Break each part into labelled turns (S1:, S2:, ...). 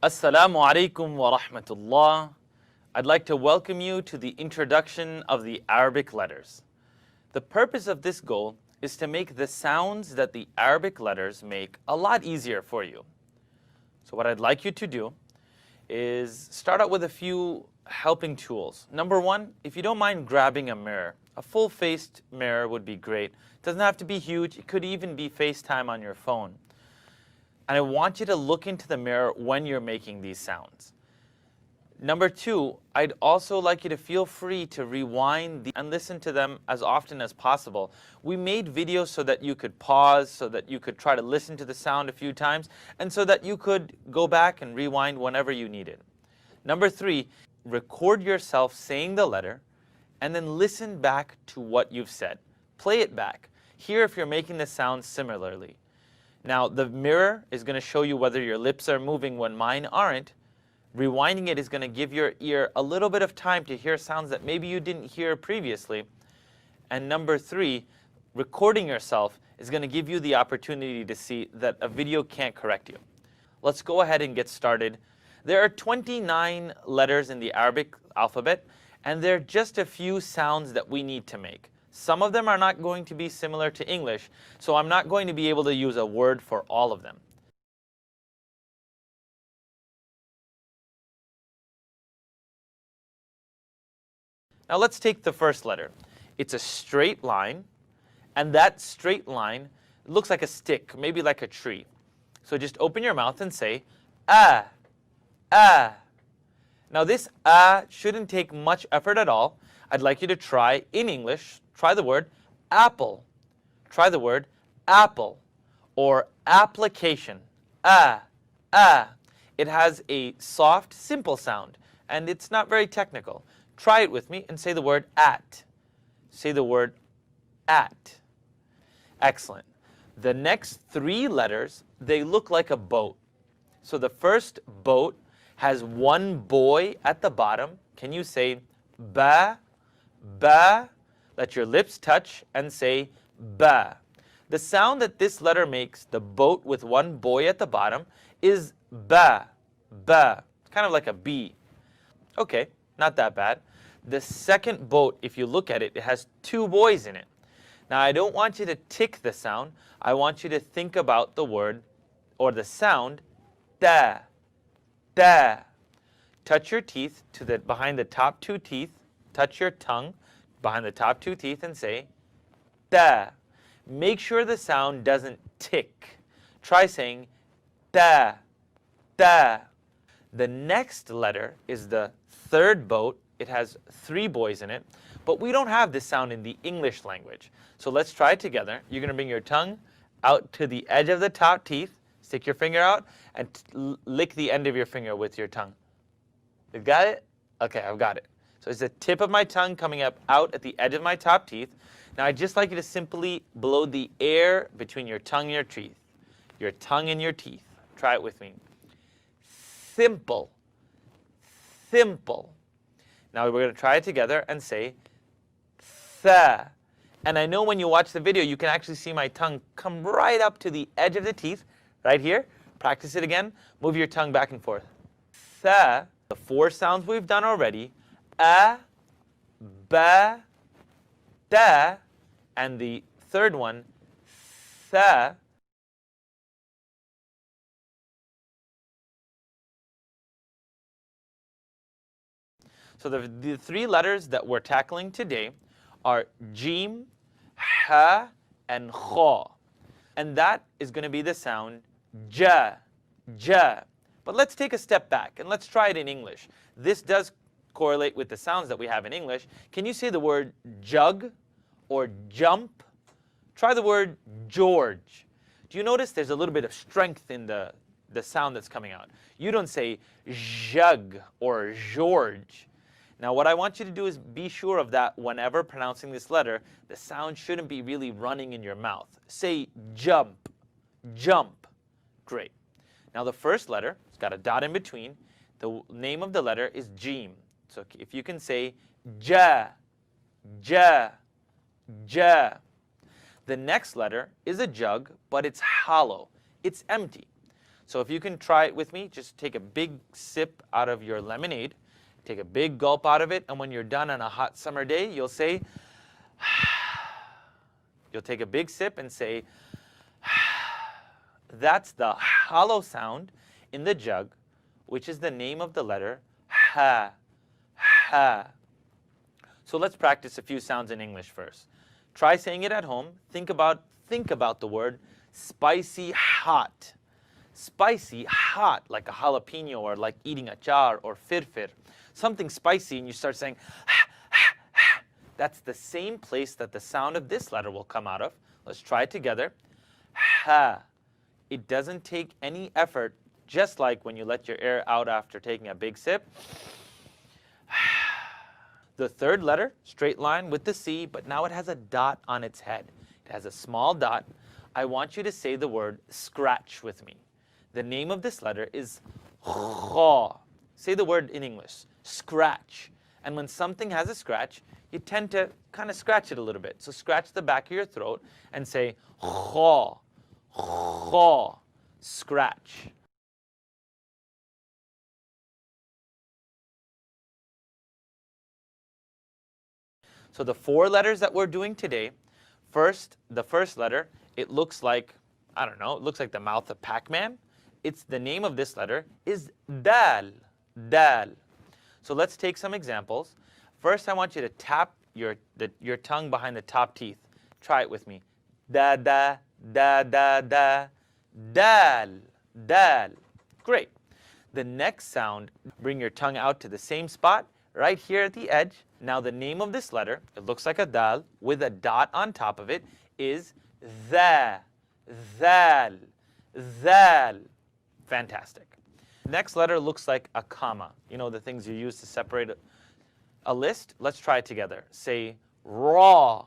S1: Assalamu alaikum wa rahmatullah. I'd like to welcome you to the introduction of the Arabic letters. The purpose of this goal is to make the sounds that the Arabic letters make a lot easier for you. So what I'd like you to do is start out with a few helping tools. Number one, if you don't mind grabbing a mirror, a full-faced mirror would be great. It doesn't have to be huge. It could even be FaceTime on your phone. And I want you to look into the mirror when you're making these sounds. Number two, I'd also like you to feel free to rewind and listen to them as often as possible. We made videos so that you could pause, so that you could try to listen to the sound a few times, and so that you could go back and rewind whenever you needed. Number three, record yourself saying the letter, and then listen back to what you've said. Play it back. Hear if you're making the sound similarly. Now, the mirror is going to show you whether your lips are moving when mine aren't. Rewinding it is going to give your ear a little bit of time to hear sounds that maybe you didn't hear previously. And number three, recording yourself is going to give you the opportunity to see that a video can't correct you. Let's go ahead and get started. There are 29 letters in the Arabic alphabet, and there are just a few sounds that we need to make. Some of them are not going to be similar to English, so I'm not going to be able to use a word for all of them. Now let's take the first letter. It's a straight line, and that straight line looks like a stick, maybe like a tree. So just open your mouth and say, ah, ah. Now this ah shouldn't take much effort at all. I'd like you to try in English. Try the word apple. Try the word apple or application. Ah, ah. It has a soft, simple sound, and it's not very technical. Try it with me and say the word at. Say the word at. Excellent. The next three letters, they look like a boat. So the first boat has one boy at the bottom. Can you say ba, ba? Let your lips touch and say ba. The sound that this letter makes, the boat with one boy at the bottom, is ba, ba. Kind of like a B. Okay, not that bad. The second boat, if you look at it, it has two boys in it. Now, I don't want you to tick the sound. I want you to think about the word or the sound da, da. Touch your teeth to behind the top two teeth. Touch your tongue behind the top two teeth and say da. Make sure the sound doesn't tick. Try saying da, da. The next letter is the third boat. It has three boys in it, but we don't have this sound in the English language. So let's try it together. You're going to bring your tongue out to the edge of the top teeth, stick your finger out, and lick the end of your finger with your tongue. You got it? Okay, I've got it. So it's the tip of my tongue coming up out at the edge of my top teeth. Now I'd just like you to simply blow the air between your tongue and your teeth. Your tongue and your teeth. Try it with me. Simple. Simple. Now we're going to try it together and say tha. And I know when you watch the video, you can actually see my tongue come right up to the edge of the teeth, right here. Practice it again. Move your tongue back and forth. Tha. The four sounds we've done already. A, ba, da, and the third one, tha. So the three letters that we're tackling today are jim, ha, and kha. And that is going to be the sound ja, ja. But let's take a step back and let's try it in English. This does correlate with the sounds that we have in English. Can you say the word jug or jump? Try the word George. Do you notice there's a little bit of strength in the sound that's coming out? You don't say jug or George. Now what I want you to do is be sure of that whenever pronouncing this letter, the sound shouldn't be really running in your mouth. Say jump, jump. Great. Now the first letter, it's got a dot in between. The name of the letter is jim. So if you can say ja, ja, ja. The next letter is a jug, but it's hollow. It's empty. So if you can try it with me, just take a big sip out of your lemonade, take a big gulp out of it, and when you're done on a hot summer day, you'll say, you'll take a big sip and say, that's the hollow sound in the jug, which is the name of the letter ha, ha. So let's practice a few sounds in English first. Try saying it at home. Think about the word spicy hot. Spicy hot, like a jalapeno or like eating achar or firfir. Something spicy and you start saying ha, ha, ha. That's the same place that the sound of this letter will come out of. Let's try it together. Ha. It doesn't take any effort, just like when you let your air out after taking a big sip. The third letter, straight line with the C, but now it has a dot on its head. It has a small dot. I want you to say the word scratch with me. The name of this letter is kha. Say the word in English, scratch. And when something has a scratch, you tend to kind of scratch it a little bit. So scratch the back of your throat and say kha, kha, scratch. So the 4 letters that we're doing today, the first letter, it looks like, I don't know, it looks like the mouth of Pac-Man. It's the name of this letter is dal, dal. So let's take some examples. First, I want you to tap your tongue behind the top teeth. Try it with me. Da, da, da, da, da, dal, dal. Great. The next sound, bring your tongue out to the same spot, right here at the edge. Now the name of this letter, it looks like a dal with a dot on top of it, is dha, dhal, dhal. Fantastic. Next letter looks like a comma. You know the things you use to separate a list? Let's try it together. Say raw,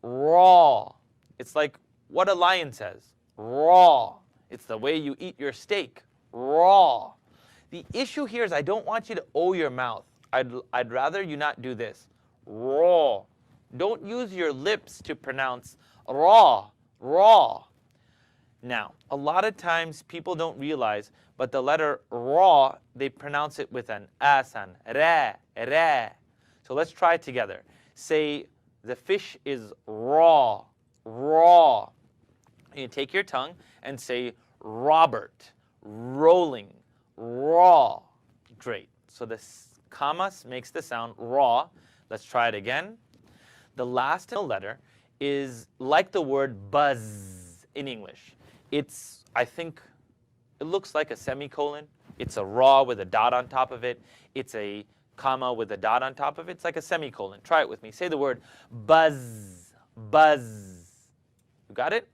S1: raw. It's like what a lion says, raw. It's the way you eat your steak, raw. The issue here is I don't want you to O your mouth. I'd rather you not do this. Raw. Don't use your lips to pronounce raw, raw. Now, a lot of times people don't realize, but the letter raw, they pronounce it with an asan, ra, ra. So let's try it together. Say the fish is raw, raw. And you take your tongue and say Robert, rolling, raw. Great. So this comma makes the sound raw. Let's try it again. The last letter is like the word buzz in English. It's, I think, it looks like a semicolon. It's a raw with a dot on top of it. It's a comma with a dot on top of it. It's like a semicolon. Try it with me. Say the word buzz, buzz. You got it?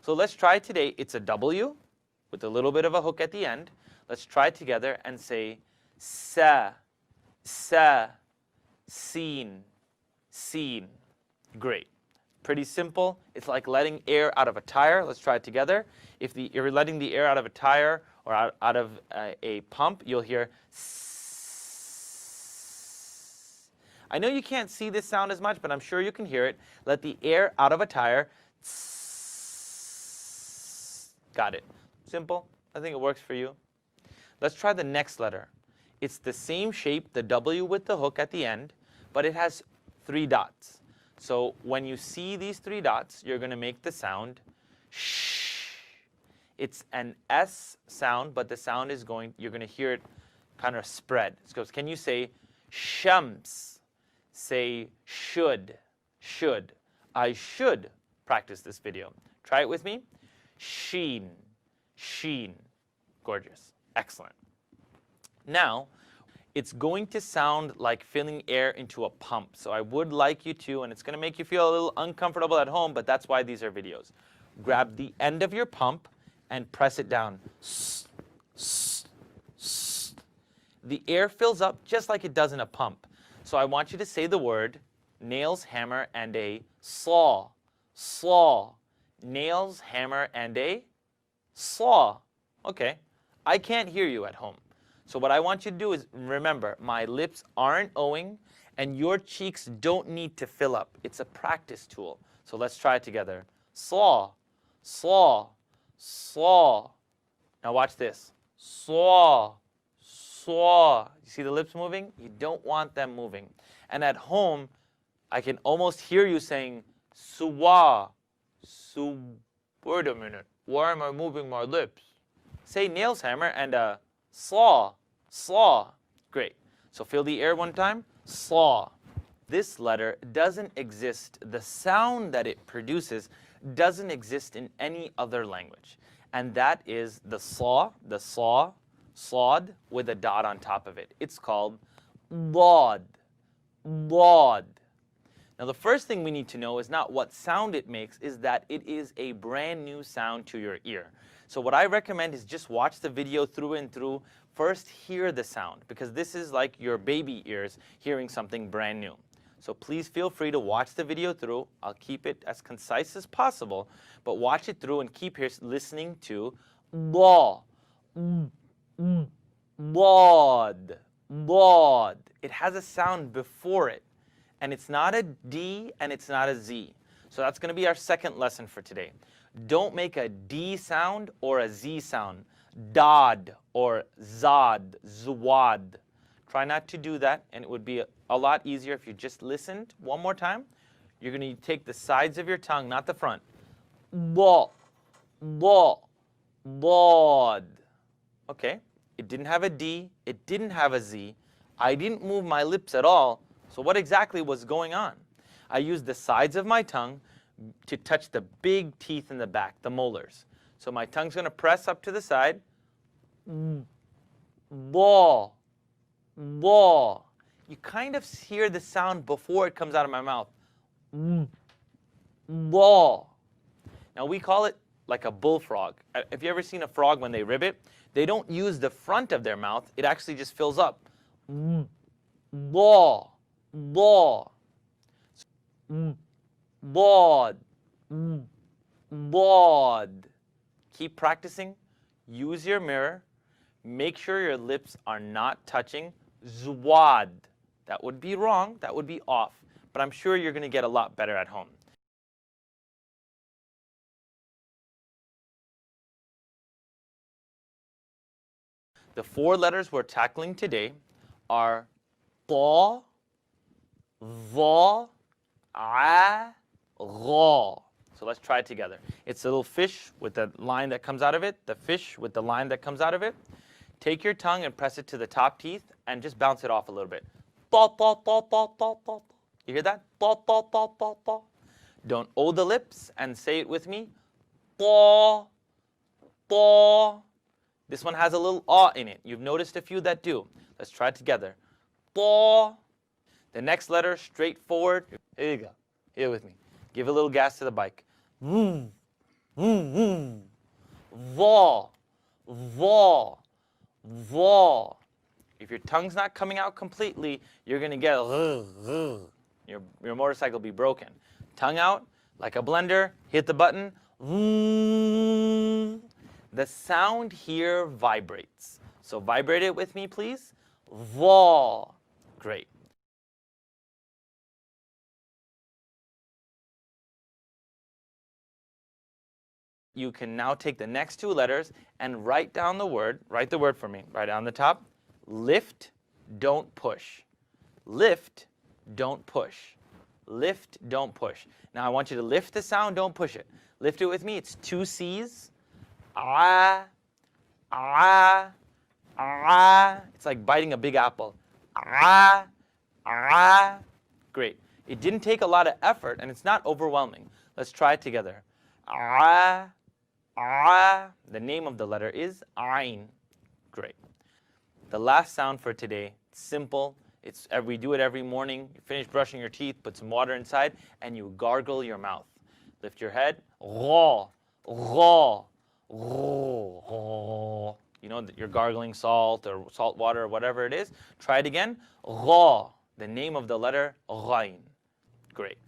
S1: So let's try today. It's a W with a little bit of a hook at the end. Let's try it together and say sa, sa, seen, seen. Great. Pretty simple. It's like letting air out of a tire. Let's try it together. If you're letting the air out of a tire or out of a pump, you'll hear sss. I know you can't see this sound as much, but I'm sure you can hear it. Let the air out of a tire. Got it. Simple. I think it works for you. Let's try the next letter. It's the same shape, the W with the hook at the end, but it has 3 dots. So when you see these 3 dots, you're going to make the sound shh. It's an S sound, but the sound is you're going to hear it kind of spread. So can you say shams? Say should, should. I should practice this video. Try it with me. Sheen, sheen. Gorgeous. Excellent. Now, it's going to sound like filling air into a pump. So I would like you to, and it's going to make you feel a little uncomfortable at home, but that's why these are videos. Grab the end of your pump and press it down. The air fills up just like it does in a pump. So I want you to say the word nails, hammer, and a saw. Saw. Nails, hammer, and a saw. Okay. I can't hear you at home. So what I want you to do is remember, my lips aren't O-ing And your cheeks don't need to fill up. It's a practice tool. So let's try it together. Saw, saw, saw. Now watch this. Saw, saw. You see the lips moving? You don't want them moving. And at home, I can almost hear you saying, suwa, su. Wait a minute. Why am I moving my lips? Say nails hammer and saw, saw. Great. So fill the air one time. Saw. This letter doesn't exist. The sound that it produces doesn't exist in any other language. And that is the saw, sawed with a dot on top of it. It's called laud, laud. Now the first thing we need to know is not what sound it makes, is that it is a brand new sound to your ear. So what I recommend is just watch the video through and through. First hear the sound, because this is like your baby ears hearing something brand new. So please feel free to watch the video through. I'll keep it as concise as possible, but watch it through and keep here listening to law, laud, laud. It has a sound before it, and it's not a D and it's not a Z. So that's going to be our second lesson for today. Don't make a D sound or a Z sound. Dod or zod, zwad. Try not to do that, and it would be a lot easier if you just listened one more time. You're going to take the sides of your tongue, not the front. Law, law, laud. Okay, it didn't have a D, it didn't have a Z. I didn't move my lips at all. So what exactly was going on? I used the sides of my tongue to touch the big teeth in the back, the molars. So my tongue's going to press up to the side. Law, law. You kind of hear the sound before it comes out of my mouth. Law. Now we call it like a bullfrog. Have you ever seen a frog when they ribbit? They don't use the front of their mouth. It actually just fills up. Law, law. Laud, laud. Keep practicing. Use your mirror. Make sure your lips are not touching. Zwad. That would be wrong. That would be off. But I'm sure you're going to get a lot better at home. The four letters we're tackling today are ta, va, a, ra. So let's try it together. It's a little fish with the line that comes out of it, the fish with the line that comes out of it. Take your tongue and press it to the top teeth and just bounce it off a little bit. Ta, ta, ta, ta, ta, ta. You hear that? Ta, ta, ta, ta, ta. Don't owe the lips and say it with me. Ta, ta. This one has a little ah in it. You've noticed a few that do. Let's try it together. Ta. The next letter, straightforward. Here you go. Here with me. Give a little gas to the bike. Vroom, vroom, vroom. Va, va, va. If your tongue's not coming out completely, you're going to get your motorcycle will be broken. Tongue out, like a blender, hit the button. Vroom. The sound here vibrates. So vibrate it with me, please. Va. Great. You can now take the next two letters and write down the word. Write the word for me. Write it on the top. Lift, don't push. Lift, don't push. Lift, don't push. Now I want you to lift the sound, don't push it. Lift it with me. It's two C's. Ah, ah, ah. It's like biting a big apple. Ah, ah. Great. It didn't take a lot of effort, and it's not overwhelming. Let's try it together. Ah, ah. The name of the letter is Ain. Great. The last sound for today, simple. We do it every morning. You finish brushing your teeth, put some water inside, and you gargle your mouth. Lift your head. Raw, raw, raw. You know that you're gargling salt or salt water or whatever it is. Try it again. Ra. The name of the letter Ghain. Great.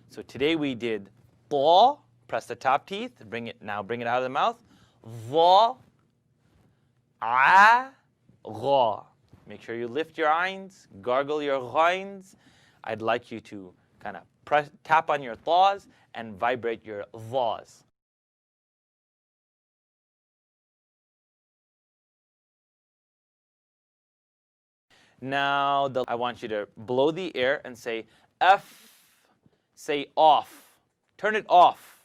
S1: So today we did ta. Press the top teeth. Bring it out of the mouth. Va. A. Ra. Make sure you lift your eyes, gargle your ghains, I'd like you to kind of tap on your thaws and vibrate your thaws. Now, I want you to blow the air and say F, say off. Turn it off.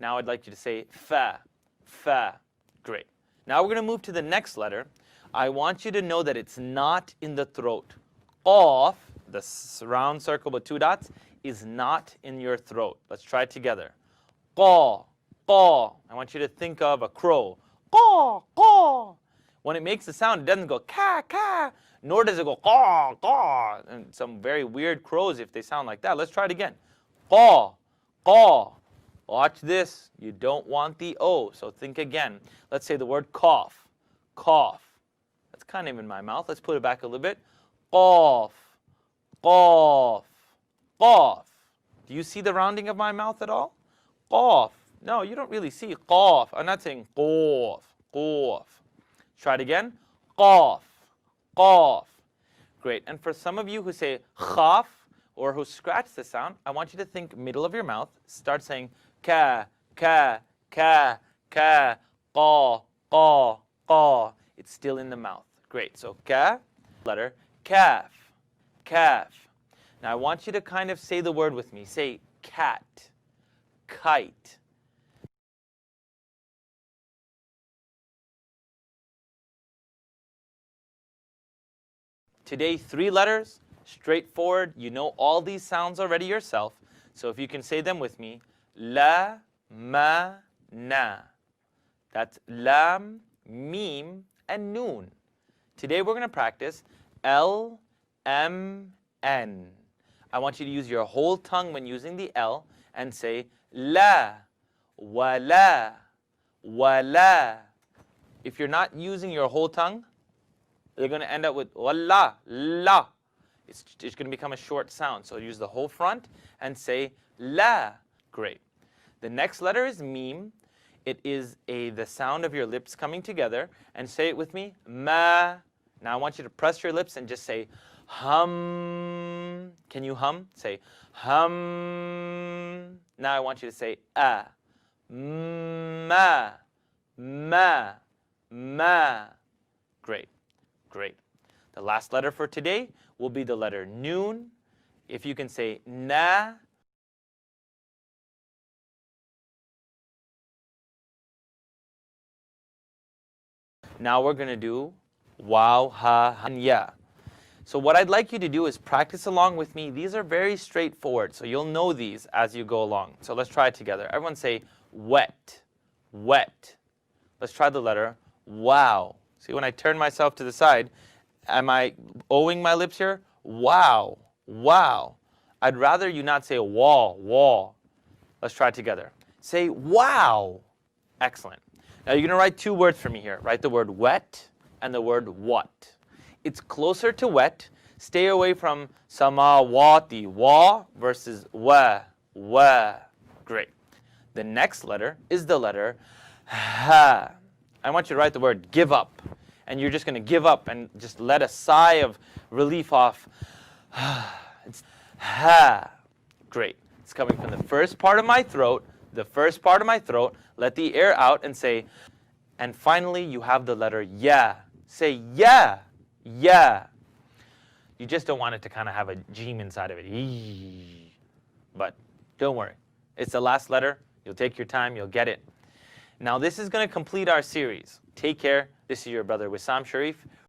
S1: Now I'd like you to say fa, fa. Great. Now we're going to move to the next letter. I want you to know that it's not in the throat. Qaf, the round circle with 2 dots, is not in your throat. Let's try it together. Qaw, qaw. I want you to think of a crow. Qaw, qaw. When it makes a sound, it doesn't go ka, ka, nor does it go qaw, qaw. And some very weird crows, if they sound like that. Let's try it again. Qaw, qaw. Watch this. You don't want the O, so think again. Let's say the word cough. Cough. That's kind of in my mouth. Let's put it back a little bit. Cough. Cough. Cough. Do you see the rounding of my mouth at all? Cough. No, you don't really see cough. I'm not saying cough. Cough. Try it again. Cough. Cough. Great. And for some of you who say khaf or who scratch the sound, I want you to think middle of your mouth. Start saying ka, ka, ka, ka, qaw, qaw, qaw. It's still in the mouth. Great. So ka, letter, calf, calf. Now I want you to kind of say the word with me. Say cat, kite. Today, 3 letters, straightforward. You know all these sounds already yourself. So if you can say them with me. La, ma, na. That's lam, mim, and noon. Today we're going to practice L, M, N. I want you to use your whole tongue when using the L and say la, wala, wala. If you're not using your whole tongue, you're going to end up with wala, la. It's going to become a short sound. So use the whole front and say la. Great. The next letter is mim. It is the sound of your lips coming together. And say it with me, ma. Now I want you to press your lips and just say hum. Can you hum? Say hum. Now I want you to say a. Ma. Ma. Ma. Great. Great. The last letter for today will be the letter noon. If you can say na. Now we're going to do wow, ha, and ya. So what I'd like you to do is practice along with me. These are very straightforward, so you'll know these as you go along. So let's try it together. Everyone say wet, wet. Let's try the letter wow. See, when I turn myself to the side, am I owing my lips here? Wow, wow. I'd rather you not say wall, wall. Let's try it together. Say wow. Excellent. Now you're going to write 2 words for me here. Write the word wet and the word what. It's closer to wet. Stay away from samawati, wa versus wa, wa. Great. The next letter is the letter ha. I want you to write the word give up. And you're just going to give up and just let a sigh of relief off. It's ha. Great. It's coming from the first part of my throat. The first part of my throat. Let the air out and say, and finally you have the letter ya. Say yeah, yeah. You just don't want it to kind of have a jeem inside of it. Eee. But don't worry. It's the last letter. You'll take your time. You'll get it. Now this is going to complete our series. Take care. This is your brother Wissam Sharif.